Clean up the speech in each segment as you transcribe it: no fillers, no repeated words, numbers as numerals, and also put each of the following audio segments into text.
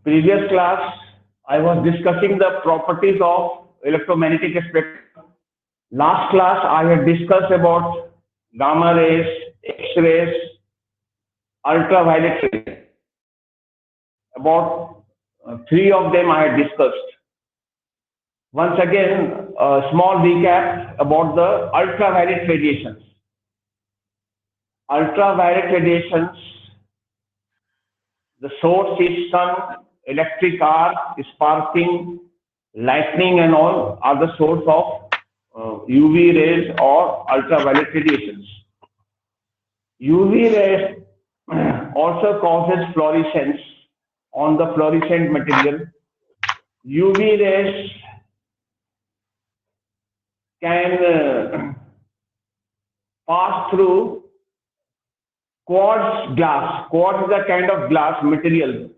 Previous class, I was discussing the properties of electromagnetic spectrum. Last class, I had discussed about gamma rays, X-rays, ultraviolet rays. About three of them I had discussed. Once again, a small recap about the ultraviolet radiations. Ultraviolet radiations, the source is sun, electric arc, sparking, lightning and all are the source of UV rays or ultraviolet radiations. UV rays also causes fluorescence on the fluorescent material. UV rays can pass through quartz glass. Quartz is a kind of glass material,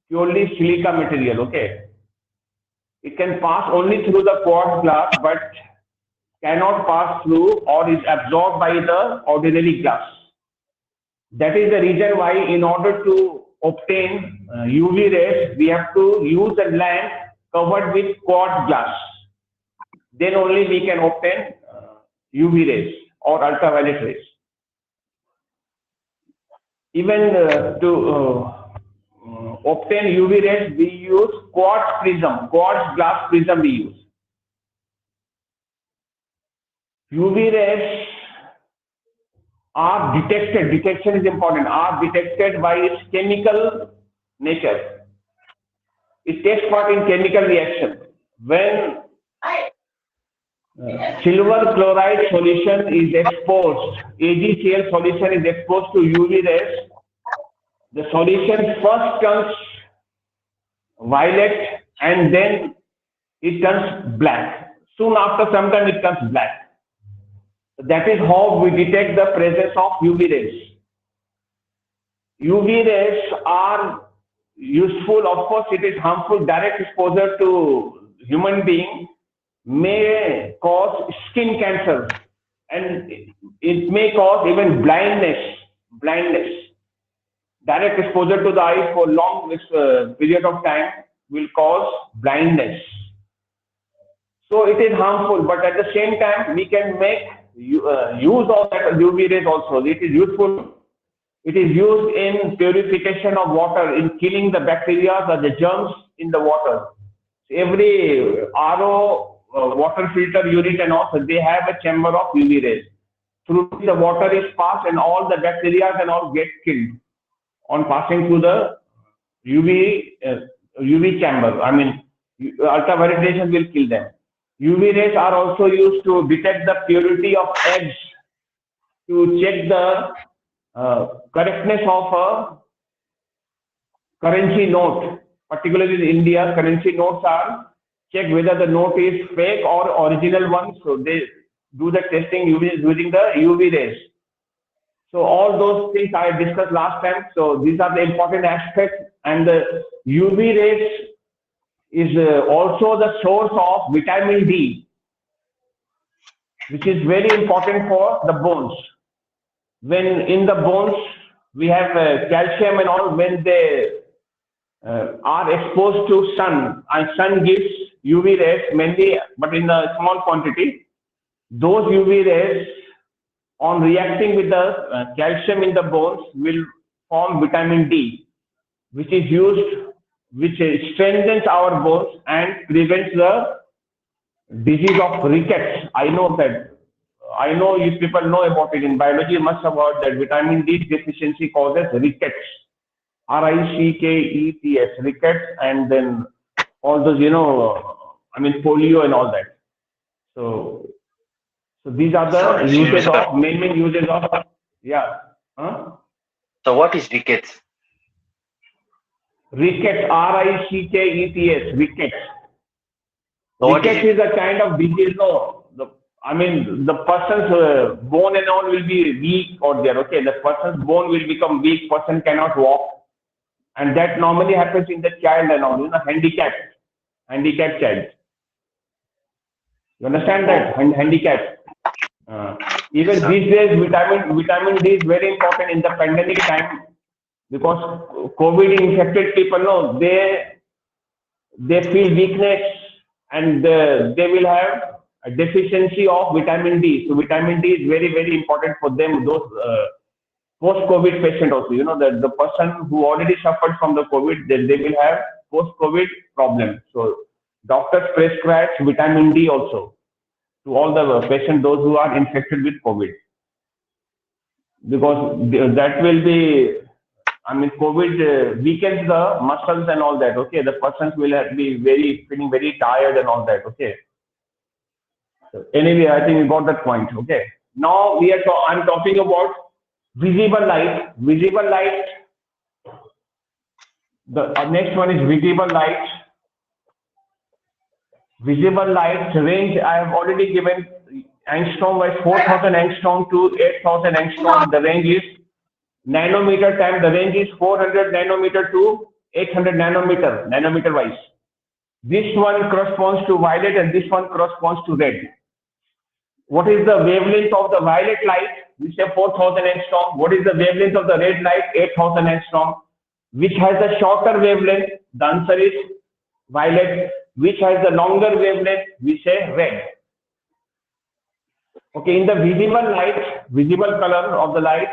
purely silica material, okay? It can pass only through the quartz glass, but cannot pass through or is absorbed by the ordinary glass. That is the reason why in order to obtain UV rays, we have to use a lamp covered with quartz glass. Then only we can obtain UV rays or ultraviolet rays. Even to obtain UV rays, we use quartz prism, quartz glass prism we use. UV rays are detected, detection is important, are detected by its chemical nature. It takes part in chemical reaction. When silver chloride solution is exposed, AgCl solution is exposed to UV rays, the solution first turns violet and then it turns black. Soon after some time it turns black. That is how we detect the presence of UV rays. UV rays are useful, of course it is harmful. Direct exposure to human being may cause skin cancer and it may cause even blindness. Direct exposure to the eye for long period of time will cause blindness. So it is harmful, but at the same time we can make use of that UV rays also. It is useful. It is used in purification of water, in killing the bacteria or the germs in the water. Every RO, water filter unit and also they have a chamber of UV rays. Through the water is passed and all the bacteria and all get killed on passing through the UV chamber. I mean, ultraviolet radiation will kill them. UV rays are also used to detect the purity of eggs, to check the correctness of a currency note. Particularly in India, currency notes are checked whether the note is fake or original one. So they do the testing using the UV rays. So all those things I discussed last time. So these are the important aspects, and the UV rays is also the source of vitamin D, which is very important for the bones. When in the bones we have calcium and all, when they are exposed to sun, and sun gives UV rays mainly, but in a small quantity, those UV rays on reacting with the calcium in the bones will form vitamin D, which is used, which strengthens our bones and prevents the disease of rickets. I know you people know about it. In biology, you must have heard that vitamin D deficiency causes rickets. Rickets, rickets, and then all those, I mean, polio and all that. So these are the uses of, main uses of, yeah. Huh? So what is rickets? Rickets, rickets, rickets. Rickets is a kind of disease, no. The person's bone and all will be weak or there, okay? The person's bone will become weak, person cannot walk. And that normally happens in the child and all, handicapped child. You understand that? Handicap. Even these days, vitamin D is very important in the pandemic time, because COVID infected people, no, they they feel weakness, and they will have a deficiency of vitamin D. So vitamin D is very, very important for them, those post-COVID patient also. You know, the person who already suffered from the COVID, they will have post-COVID problem. So doctors prescribe vitamin D also to all the patients, those who are infected with COVID, because that will be, I mean, COVID weakens the muscles and all that. Okay, the persons will be feeling very tired and all that. Okay. So anyway, I think you got that point. Okay. Now I'm talking about visible light. Visible light. The next one is visible light. Visible light range I have already given. Angstrom was 4,000 angstrom to 8,000 angstrom. The range is nanometer time. The range is 400 nanometer to 800 nanometer wise. This one corresponds to violet and this one corresponds to red. What is the wavelength of the violet light? We say 4,000 angstrom. What is the wavelength of the red light? 8,000 angstrom. Which has a shorter wavelength? The answer is violet. Which has the longer wavelength? We say red. Okay, in the visible light, visible color of the light,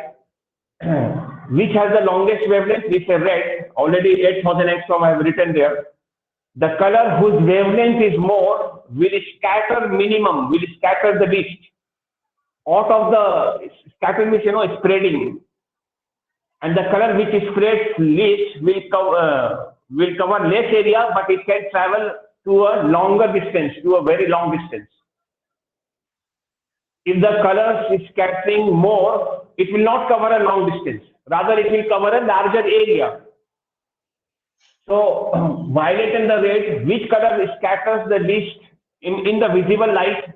which has the longest wavelength? We say red. Already 8,000 angstrom I have written there. The color whose wavelength is more will scatter minimum, will scatter the least. Out of the scatter means, you know, spreading. And the color which spreads least will cover less area, but it can travel to a longer distance, to a very long distance. If the color is scattering more, it will not cover a long distance. Rather, it will cover a larger area. So, violet and the red, which color scatters the least in the visible light?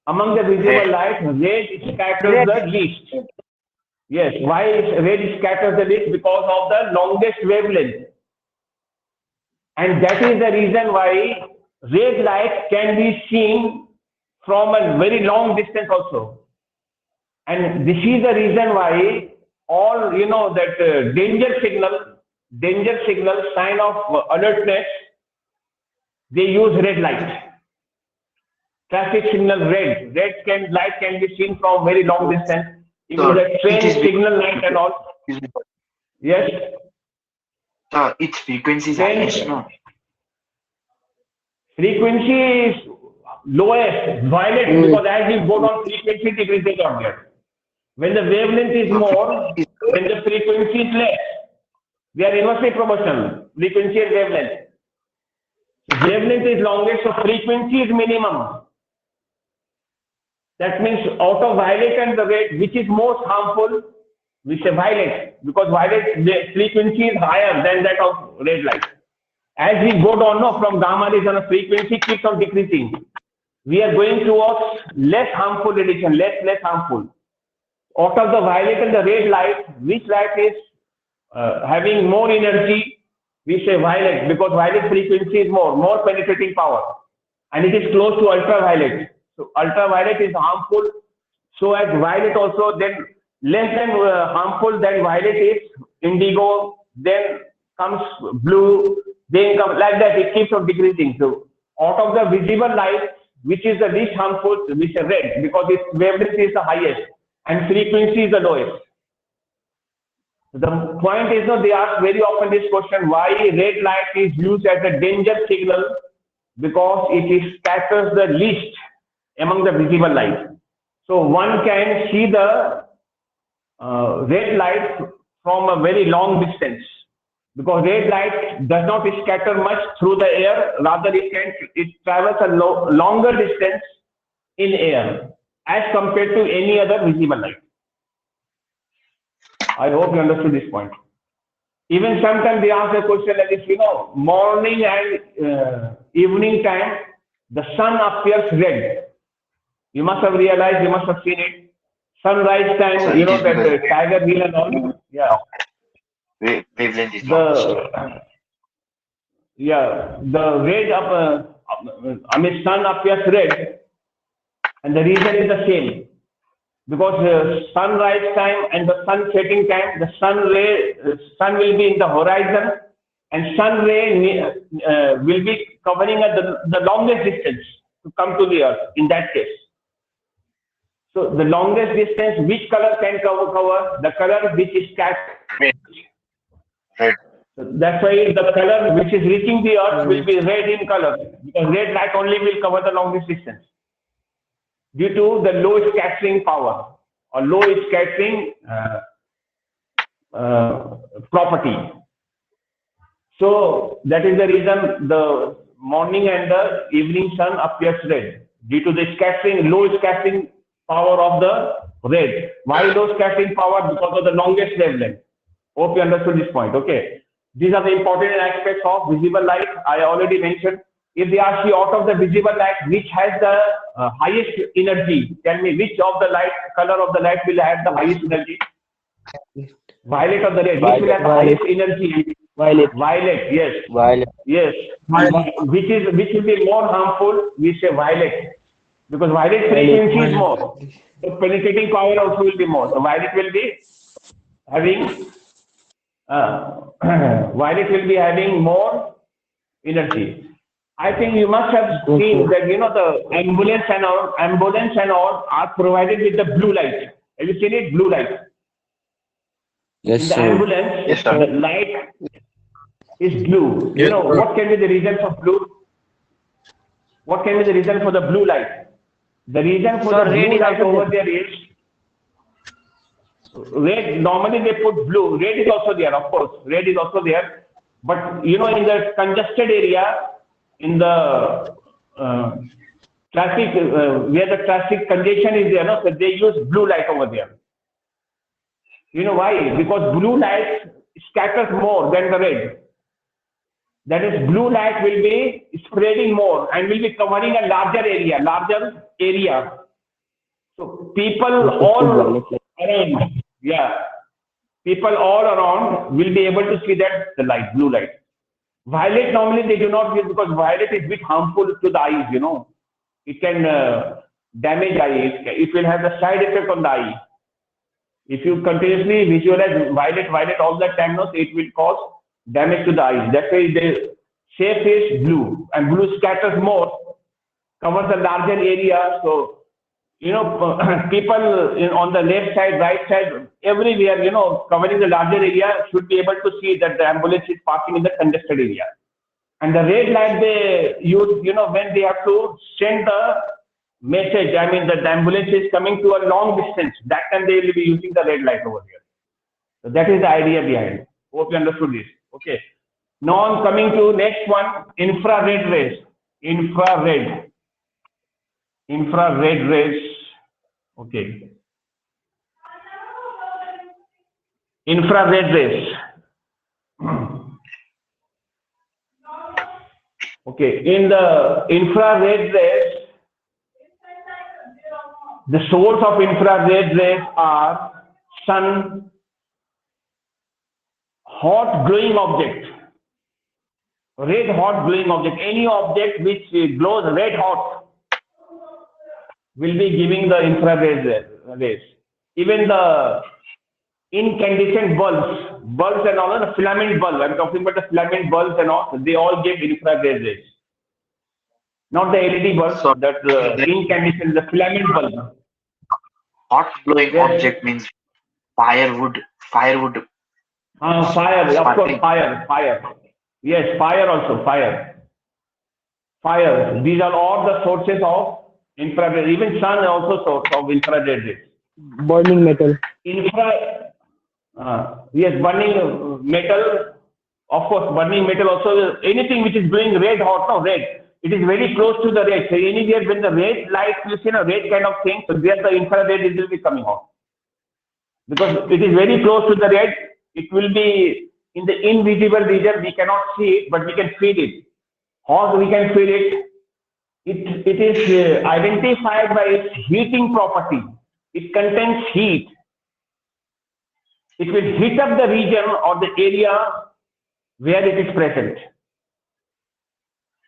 Among the visible light, red scatters the least. Yes, why red scatters the least? Because of the longest wavelength. And that is the reason why red light can be seen from a very long distance also. And this is the reason why all, you know, that danger signal, sign of alertness, they use red light. Traffic signal red. Light can be seen from very long distance. Even the train signal light and all. Yes. Its frequency is highest, no? Frequency is lowest, violet, because as you go down, frequency decreases on here. When the wavelength is more, when the frequency is less, they are inversely proportional, frequency and wavelength. So wavelength is longest, so frequency is minimum. That means out of violet and the red, which is most harmful? We say violet, because violet frequency is higher than that of red light. As we go down, no, from gamma rays, on a frequency keeps on decreasing. We are going towards less harmful radiation, less harmful. Out of the violet and the red light, which light is having more energy? We say violet, because violet frequency is more penetrating power, and it is close to ultraviolet. So ultraviolet is harmful. So as violet also, then less than harmful than violet is indigo, then comes blue, then comes like that. It keeps on decreasing. So out of the visible light, which is the least harmful, which is red, because its wavelength is the highest and frequency is the lowest. The point is, no, they ask very often this question: why red light is used as a danger signal? Because it scatters the least among the visible light. So one can see the red light from a very long distance, because red light does not scatter much through the air. Rather, it travels a longer distance in air as compared to any other visible light. I hope you understood this point. Even sometimes they ask a question like this, you know, morning and evening time, the sun appears red. You must have realized, you must have seen it. Sunrise time, so you know, that tiger hill and all. Yeah. Wavelength is the red sun appears red, and the reason is the same. Because sunrise time and the sun setting time, the sun will be in the horizon, and sun ray will be covering the longest distance to come to the earth in that case. So the longest distance, which color can cover? The color which is scattered. Red. So that's why the color which is reaching the earth will be red in color, because red light only will cover the longest distance due to the low scattering power or low scattering property. So that is the reason the morning and the evening sun appears red due to the low scattering power of the red. Why low scattering power? Because of the longest wavelength. Hope you understood this point. Okay. These are the important aspects of visible light. I already mentioned. If they ask you out of the visible light, which has the highest energy, tell me which of the light, color of the light will have the highest energy? Violet or the red? Which will have the highest energy? Violet. Violet, yes. Violet. Yes. Which will be more harmful? We say violet. Because violet frequency is more. The penetrating power also will be more. So violet will be having more energy. I think you must have seen that the ambulance and all are provided with the blue light. Have you seen it? Blue light. Yes, In the sir. ambulance, Yes, sir. the light is blue. Yes, sir. What can be the reason for blue? What can be the reason for the blue light? The reason for the blue light over there is red. Normally they put blue. Red is also there, of course. Red is also there. But in the congested area, in the traffic, where the traffic congestion is there, so they use blue light over there. You know why? Because blue light scatters more than the red. That is, blue light will be spreading more and will be covering a larger area. So people all around, people all around will be able to see that the light, blue light. Violet normally they do not use because violet is a bit harmful to the eyes. It can damage eye. It will have the side effect on the eye. If you continuously visualize violet all the time, it will cause damage to the eyes. That's why the shape is blue, and blue scatters more, covers a larger area. So, people on the left side, right side, everywhere, covering the larger area should be able to see that the ambulance is passing in the congested area. And the red light they use, when they have to send the message, that the ambulance is coming to a long distance, that time they will be using the red light over here. So that is the idea behind it. Hope you understood this. Okay. Now I'm coming to next one, infrared rays. Infrared rays. Okay. Infrared rays. Okay. In the infrared rays, the source of infrared rays are sun, hot glowing object, red hot glowing object. Any object which glows red hot will be giving the infrared rays. Even the incandescent bulbs and all, the filament bulb, I'm talking about the filament bulbs and all, they all give infrared rays. Not the LED bulbs, So, that incandescent, the filament bulb. Hot glowing Yes. object means firewood. Fire, of course, Sparkling. fire. Yes, fire also, fire. These are all the sources of infrared. Even sun also source of infrared rays. Burning metal. Yes, burning metal. Of course, burning metal also. Anything which is doing red hot, red. It is very close to the red. So anywhere when the red light, you see a red kind of thing, so there the infrared it will be coming out. Because it is very close to the red, it will be in the invisible region. We cannot see it, but we can feel it. How we can feel it? It is identified by its heating property. It contains heat. It will heat up the region or the area where it is present.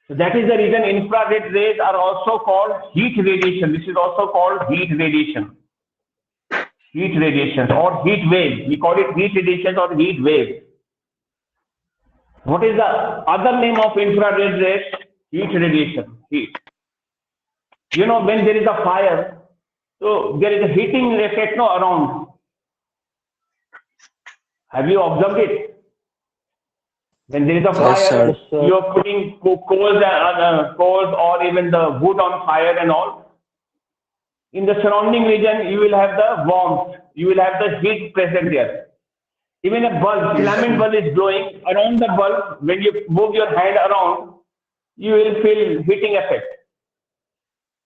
So that is the reason infrared rays are also called heat radiation. This is also called heat radiation. Heat radiation or heat wave. We call it heat radiation or heat wave. What is the other name of infrared rays? Heat radiation. Heat. You know, when there is a fire, so there is a heating effect no, around. Have you observed it? When there is a fire, Yes, sir. you are putting coals or even the wood on fire and all. In the surrounding region, you will have the warmth. You will have the heat present there. Even a bulb, filament bulb is glowing. Around the bulb, when you move your hand around, you will feel heating effect.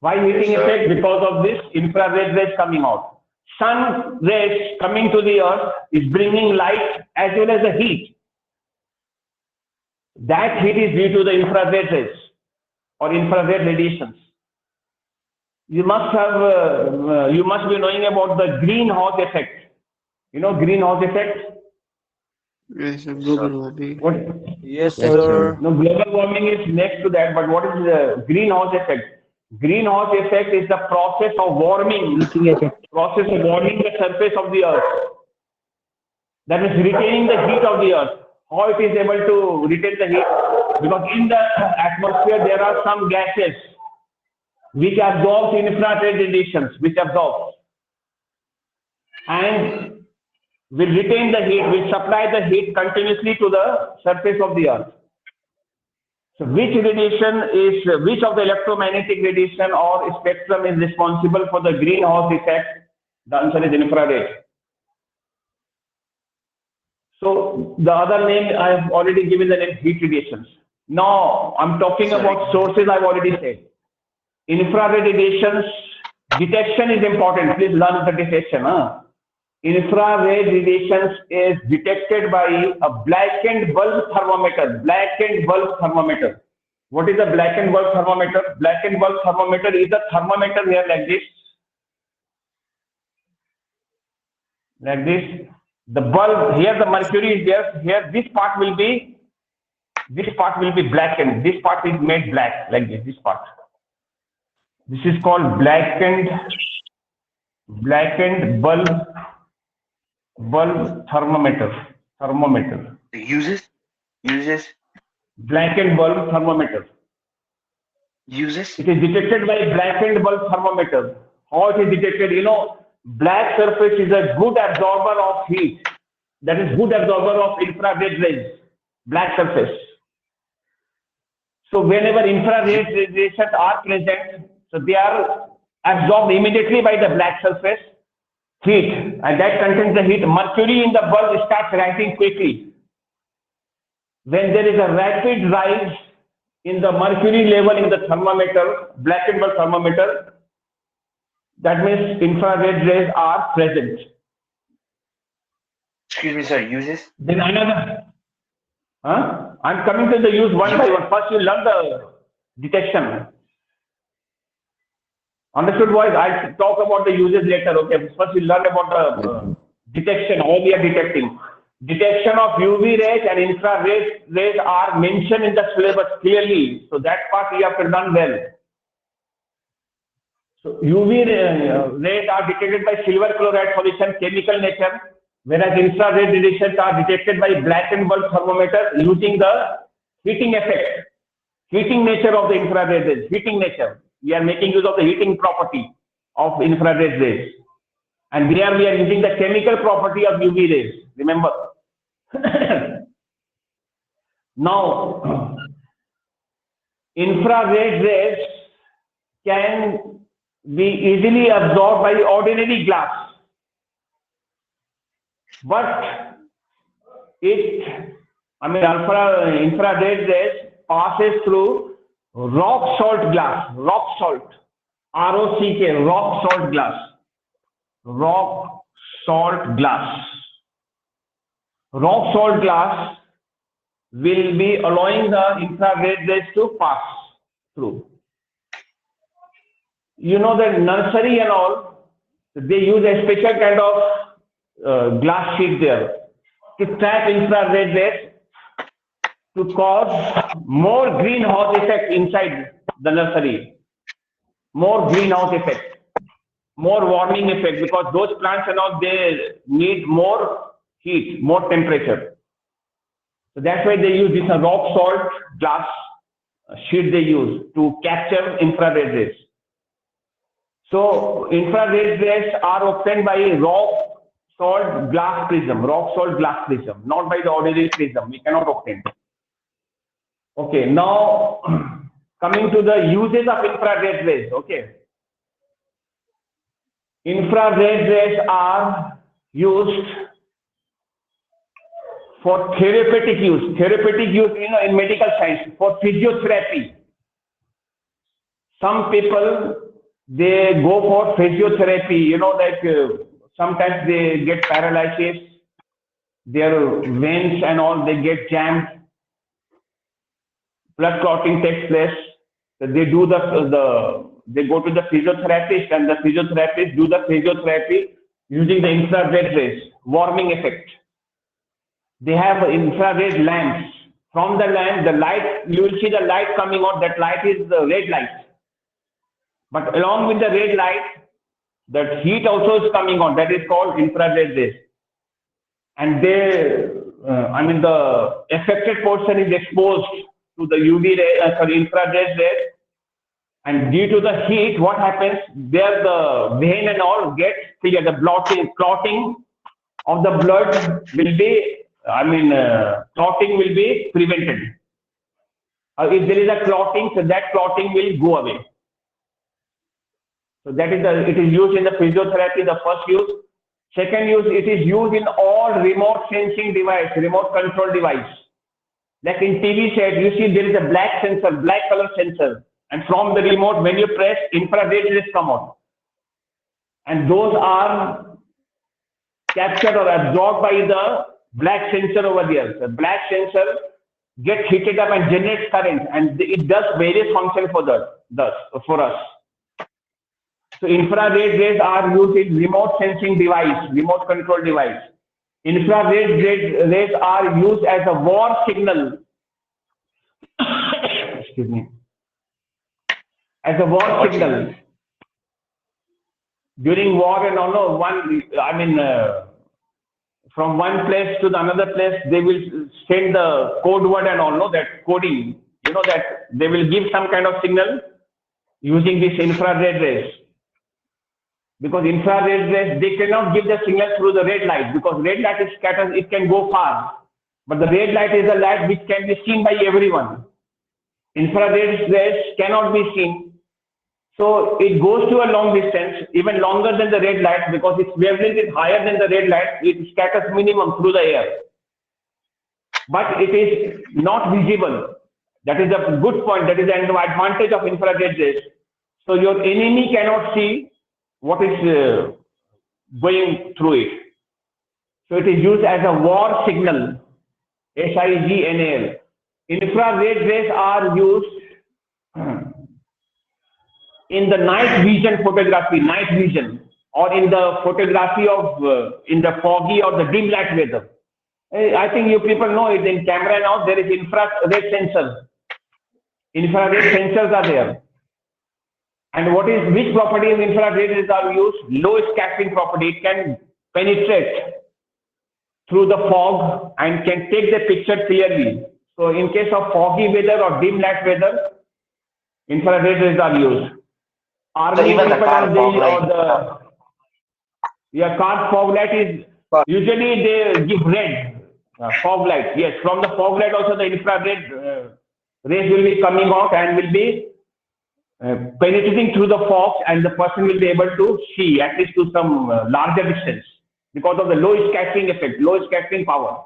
Why heating effect? Because of this infrared rays coming out. Sun rays coming to the earth is bringing light as well as the heat. That heat is due to the infrared rays or infrared radiations. You must be knowing about the greenhouse effect. You know greenhouse effect? Yes, sir. Global warming. What? Yes, Yes, sir. sir. No, global warming is next to that, but what is the greenhouse effect? Greenhouse effect is the process of warming, Heating effect. process of warming the surface of the earth. That is retaining the heat of the earth. How it is able to retain the heat? Because in the atmosphere there are some gases which absorb infrared radiations, which absorb and will retain the heat, will supply the heat continuously to the surface of the earth. So which of the electromagnetic radiation or spectrum is responsible for the greenhouse effect? The answer is infrared. So the other name I have already given the name heat radiations. Now I'm talking about sources I've already said. Infrared radiations, detection is important. Please learn the detection. Infrared radiations is detected by a blackened bulb thermometer. Blackened bulb thermometer. What is a blackened bulb thermometer? Blackened bulb thermometer is a thermometer here like this. Like this. The bulb here, the mercury is there. Here, this part will be blackened. This part is made black like this. This part. This is called blackened bulb thermometer. Uses Blackened bulb thermometer. uses It is detected by blackened bulb thermometer. How it is detected? You know, black surface is a good absorber of heat. That is good absorber of infrared rays. Black surface. So whenever infrared radiations are present, so they are absorbed immediately by the black surface heat, and that contains the heat. Mercury in the bulb starts rising quickly. When there is a rapid rise in the mercury level in the thermometer, blackened bulb thermometer, that means infrared rays are present. excuse me, sir. Uses Then another, I'm coming to the use one by one. First, you learn the detection. Understood, boys? I'll talk about the uses later. Okay. First, you learn about the detection. How we are detecting. Detection of UV rays and infrared rays are mentioned in the syllabus clearly. So that part you have to learn well. So UV rays are detected by silver chloride solution, chemical nature, whereas infrared radiations are detected by blackened bulb thermometer using the heating effect, heating nature of the infrared rays, heating nature. We are making use of the heating property of infrared rays. And there we are using the chemical property of UV rays. Remember. Now, infrared rays can be easily absorbed by ordinary glass. But infrared rays passes through rock salt glass, rock salt, ROCK, rock salt glass, rock salt glass. Rock salt glass will be allowing the infrared rays to pass through. You know that nursery and all, they use a special kind of glass sheet there to trap infrared rays to cause more greenhouse effect inside the nursery. More greenhouse effect, more warming effect, because those plants and all, they need more heat, more temperature. So that's why they use this rock salt glass sheet they use to capture infrared rays. So infrared rays are obtained by rock salt glass prism, not by the ordinary prism. We cannot obtain. Okay, now coming to the uses of infrared rays. Okay, infrared rays are used for therapeutic use, in medical science, for physiotherapy. Some people, they go for physiotherapy, sometimes they get paralysis, their veins and all, they get jammed, blood clotting takes place. So they do they go to the physiotherapist, and the physiotherapist do the physiotherapy using the infrared rays, warming effect. They have infrared lamps. From the lamp, the light, you will see the light coming out. That light is the red light. But along with the red light, that heat also is coming on. That is called infrared rays. And the affected portion is exposed to the UV ray, infrared rays. And due to the heat, what happens? There the vein and all gets clear. The clotting of the blood will be, clotting will be prevented. If there is a clotting, so that clotting will go away. So that is it is used in the physiotherapy, the first use. Second use, it is used in all remote sensing device, remote control device. Like in TV set, you see there is a black sensor, black color sensor. And from the remote, when you press, infrared rays come out. And those are captured or absorbed by the black sensor over there. The black sensor gets heated up and generates current, and it does various functions for us. So infrared rays are used in remote sensing device, remote control device. Infrared rays are used as a war signal. Excuse me. As a war signal. During war and all, from one place to the another place, they will send the code word and all, that coding, that they will give some kind of signal using this infrared rays. Because infrared rays, they cannot give the signal through the red light, because red light is scattered, it can go far. But the red light is a light which can be seen by everyone. Infrared rays cannot be seen. So it goes to a long distance, even longer than the red light, because its wavelength is higher than the red light. It scatters minimum through the air. But it is not visible. That is a good point. That is an advantage of infrared rays. So your enemy cannot see what is going through it. So it is used as a war signal, SIGNAL. Infrared rays are used in the night vision photography, or in the photography of in the foggy or the dim light weather. I think you people know it. In camera now there is infrared sensors. Infrared sensors are there. And which property of infrared rays are used? Low scattering property. It can penetrate through the fog and can take the picture clearly. So in case of foggy weather or dim light weather, infrared rays are used. Army people car fog light is usually they give red fog light. Yes, from the fog light also the infrared rays will be coming out and will be penetrating through the fog, and the person will be able to see at least to some larger distance because of the low scattering effect, low scattering power.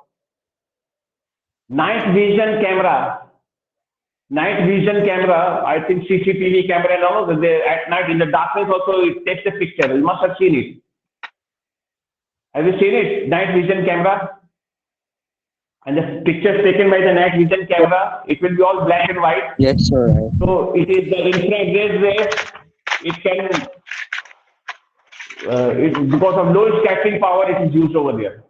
Night vision camera, I think CCTV camera now, at night in the darkness also it takes a picture. You must have seen it. Have you seen it? Night vision camera? And the pictures taken by the night vision camera, it will be all black and white. Yes, sir. So it is the infrared rays. It can, because of low scattering power, it is used over there.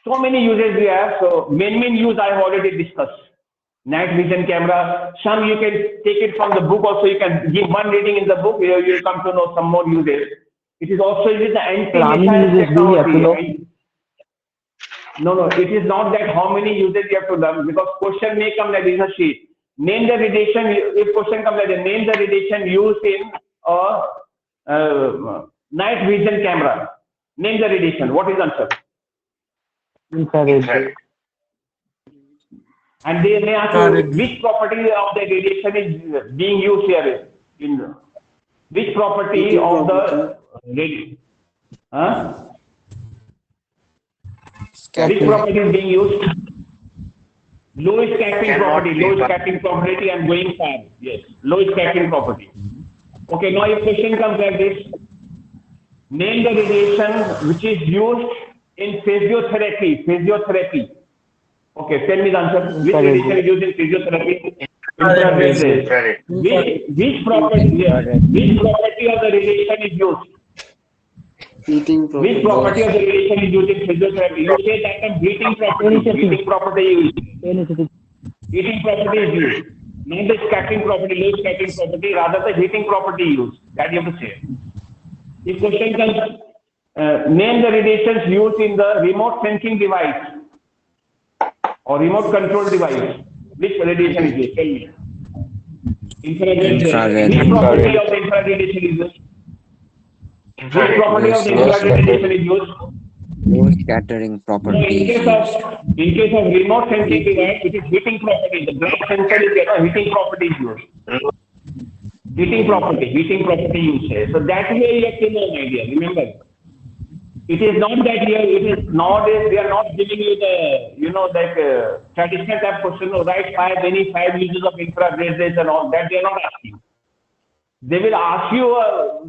So many uses we have. So main use I have already discussed. Night vision camera. Some you can take it from the book also. You can give one reading in the book. You will come to know some more uses. It is also used the anti-missile technology. No, it is not that how many uses you have to learn, because question may come like this a sheet. Name the radiation, if question comes like that, name the radiation used in a night vision camera. Name the radiation. What is the answer? Infrared. Infrared. And they may ask you which property of the radiation is being used here. In which property of the radiation? Huh? Which property is being used? Low scattering property. Low scattering property and going far. Yes. Low scattering property. Okay. Now, if question comes like this, name the radiation which is used in physiotherapy. Physiotherapy. Okay. Tell me the answer. Which radiation is used in physiotherapy? Infrared rays. Infrared. Which property? Yes. Which property of the radiation is used? Heating property. Which property of the radiation is used in physiotherapy? You say that a heating property. Heating property is used. Heating property is used. Not the scattering property, low scattering property, rather the heating property used. That you have to say. If question comes, name the radiations used in the remote sensing device or remote control device. Which radiation is used? Tell me. Infrared. Which property of the infrared radiation is used? Which property of the infrared radiation is used? Low scattering property. In case of remote sensing device, it is heating property. The glass sensor is heating property is used. Heating property you say. So that way you have to know, my dear. Remember, it is not that here. It is nowadays they are not giving you the traditional type question. Write any five uses of infrared rays and all that. They are not asking. They will ask you,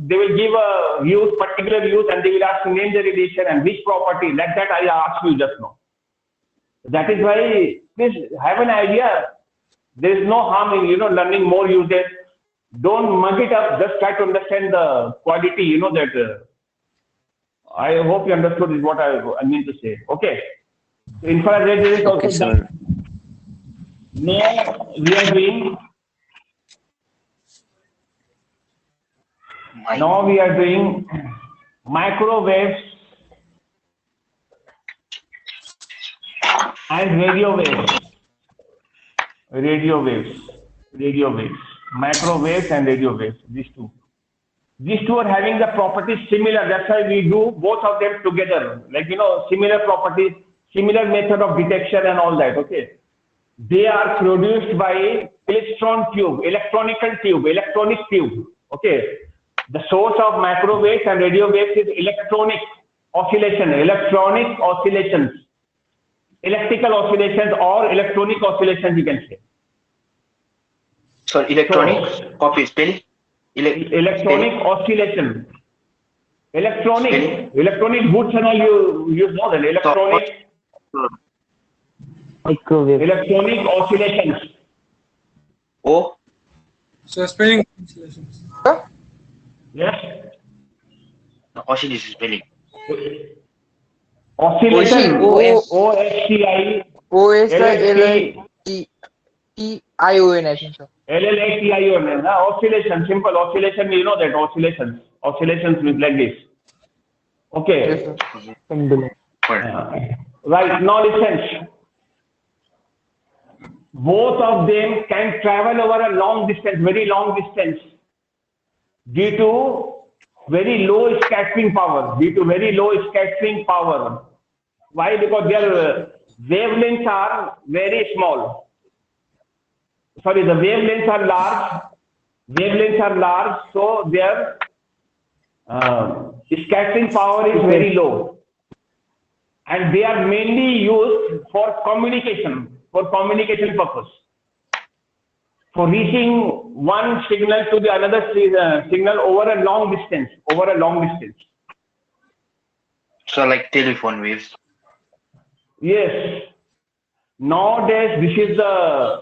they will give a use, particular use, and they will ask you name the radiation and which property. Like that I asked you just now. That is why, please have an idea. There is no harm in, learning more uses. Don't mug it up. Just try to understand the quality, that. I hope you understood what I mean to say. Okay. So infrared rays is also done. Now we are doing. Now we are doing microwaves and radio waves. Microwaves and radio waves. These two are having the properties similar. That's why we do both of them together. Like, similar properties, similar method of detection and all that. Okay. They are produced by electronic tube. Okay. The source of microwaves and radio waves is electronic oscillations, electrical oscillations or electronic oscillations, you can say. So electronic, copy spell. Electronic oscillation. Electronic boots and all you know that. Electronic. Microwave. Electronic oscillations. Oh. So spelling oscillations. Yes. Oscillation spelling. Oscillation. O-S-C-I. O-S-L-I-T-I-O-N, I think so. L-L-A-T-I-O-N. Oscillation. Simple oscillation. You know that. Oscillations. Oscillations with like this. Okay. Pendulum. Right. Now listen. Both of them can travel over a long distance, very long distance, due to very low scattering power. Why? Because their wavelengths are very small. Sorry, the wavelengths are large. So their scattering power is very low, and they are mainly used for communication purpose. For reaching one signal to the another signal over a long distance. So like telephone waves. Yes. Nowadays, this is the,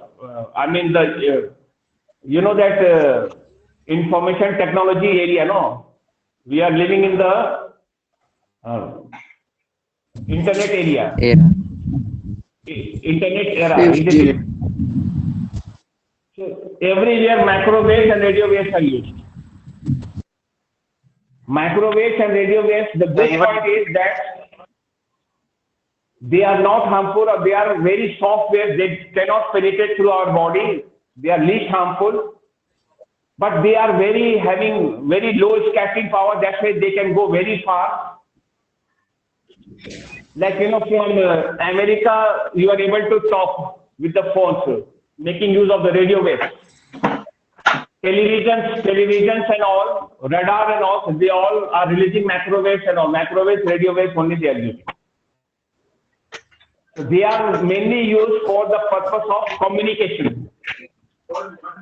information technology area, no? We are living in the internet area. Internet era. So everywhere microwaves and radio waves are used. The good point is that They are not harmful, or they are very soft waves. They cannot penetrate through our body. They are least harmful, but they are having very low scattering power. That's why they can go very far. Like, from America, you are able to talk with the phones, making use of the radio waves. Televisions and all, radar and all, they all are releasing microwaves and all. Microwaves, radio waves only they are using. So they are mainly used for the purpose of communication.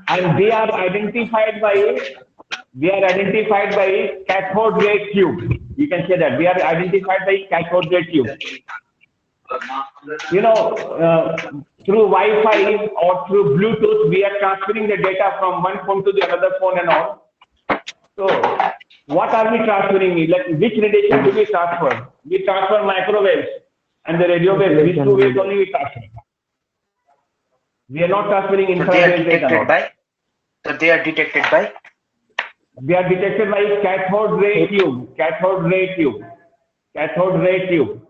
And they are identified by cathode ray tube. You can say that they are identified by cathode ray tube. Through Wi-Fi or through Bluetooth, we are transferring the data from one phone to the other phone and all. So, what are we transferring? Like, which radiation do we transfer? We transfer microwaves and the radio waves. These two waves only we transfer. We are not transferring infrared rays and all. They are detected by? They are detected by cathode ray tube. Cathode ray tube.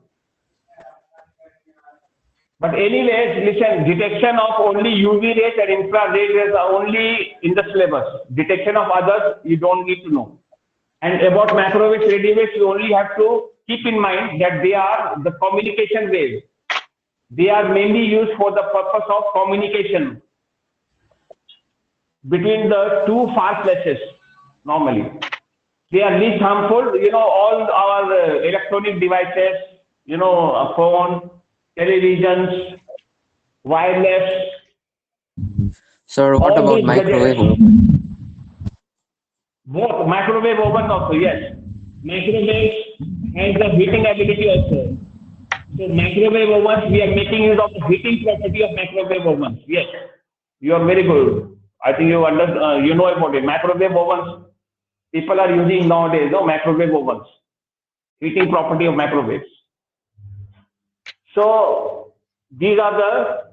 But anyways, listen, detection of only UV rays and infrared rays are only in the syllabus. Detection of others, you don't need to know. And about microwaves, radio waves, you only have to keep in mind that they are the communication waves. They are mainly used for the purpose of communication between the two far places, normally. They are least harmful. All our electronic devices, a phone, televisions, wireless. Sir, what about microwave oven? Both microwave oven also, yes. Microwave has the heating ability also. So microwave ovens, we are making use of the heating property of microwave ovens. Yes, you are very good. I think you know about it. Microwave ovens, people are using nowadays. Microwave ovens, heating property of microwaves. So these are the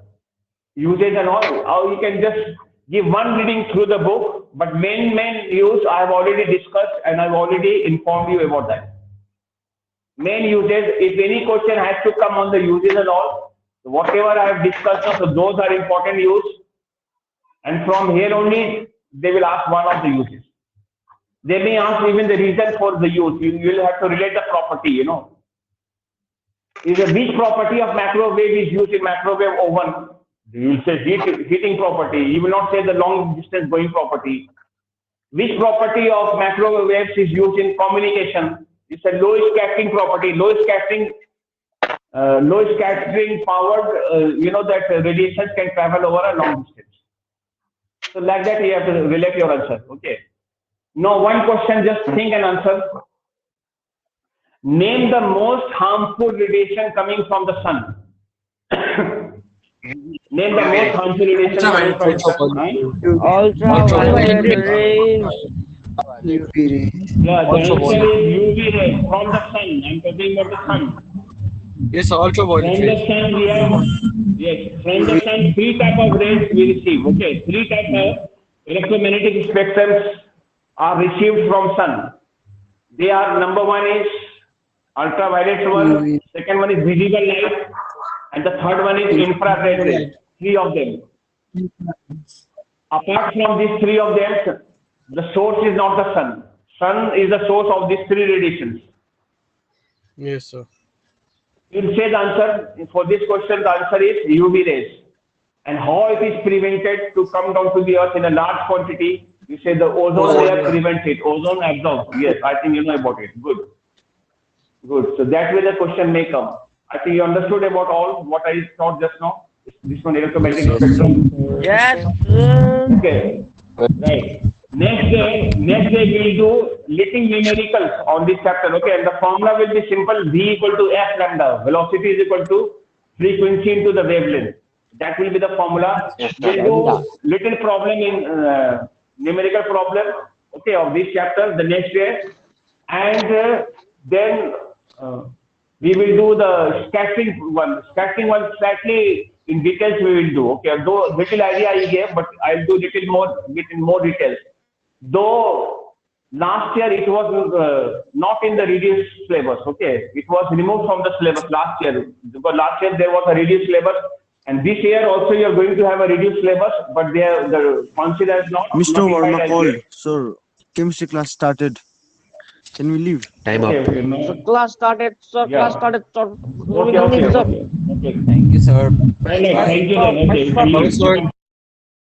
uses and all. Or you can just give one reading through the book, but main use I have already discussed and I've already informed you about that. Main uses, if any question has to come on the uses and all, whatever I have discussed, so those are important use. And from here only, they will ask one of the uses. They may ask even the reason for the use. You will have to relate the property, Is which property of microwave is used in microwave oven? You will say heating property. You will not say the long distance going property. Which property of microwaves is used in communication? It's a low scattering property. Low scattering powered, that radiations can travel over a long distance. So like that, you have to relate your answer. Okay. Now, one question, just think and answer. Name the most harmful radiation coming from the sun. Name the most harmful radiation coming from the sun. Ultraviolet rays. UV rays. Yeah, the answer is UV rays from the sun. I'm talking about the sun. Yes, ultraviolet From the rays. sun, we have, from the sun, 3 types of rays we receive. Okay, 3 types of electromagnetic spectrums are received from sun. They are, number one is ultraviolet one, second one is visible light, and the third one is infrared rays. 3 of them. Apart from these 3 of them, the source is not the sun. Sun is the source of these 3 radiations. Yes, sir. You will say the answer for this question. The answer is UV rays. And how it is prevented to come down to the earth in a large quantity? You say the ozone layer prevents it. Ozone absorbs. Yes, I think you know about it. Good. Good. So that way the question may come. I think you understood about all what I taught just now. This one electromagnetic spectrum. Yes. Okay. Right. Next day we'll do little numericals on this chapter. Okay, and the formula will be simple. V equal to F lambda. Velocity is equal to frequency into the wavelength. That will be the formula. Yes, We'll do little problem in numerical problem. Okay, of this chapter the next day, and then we will do the scattering one. Scattering one slightly in details we will do. Okay, though little idea I gave, but I'll do little more details. Though last year it was not in the reduced syllabus. Okay, it was removed from the syllabus last year, because last year there was a reduced syllabus, and this year also you are going to have a reduced syllabus, but the council has not. Mr. notified Verma as called. yet. Sir, chemistry class started. Can we leave? Time Okay, up. okay, no. So class started, sir. Yeah. Class started, sir. Okay, okay, okay. Thank you, sir. Right, thank you then. Okay, Bye, you sir. can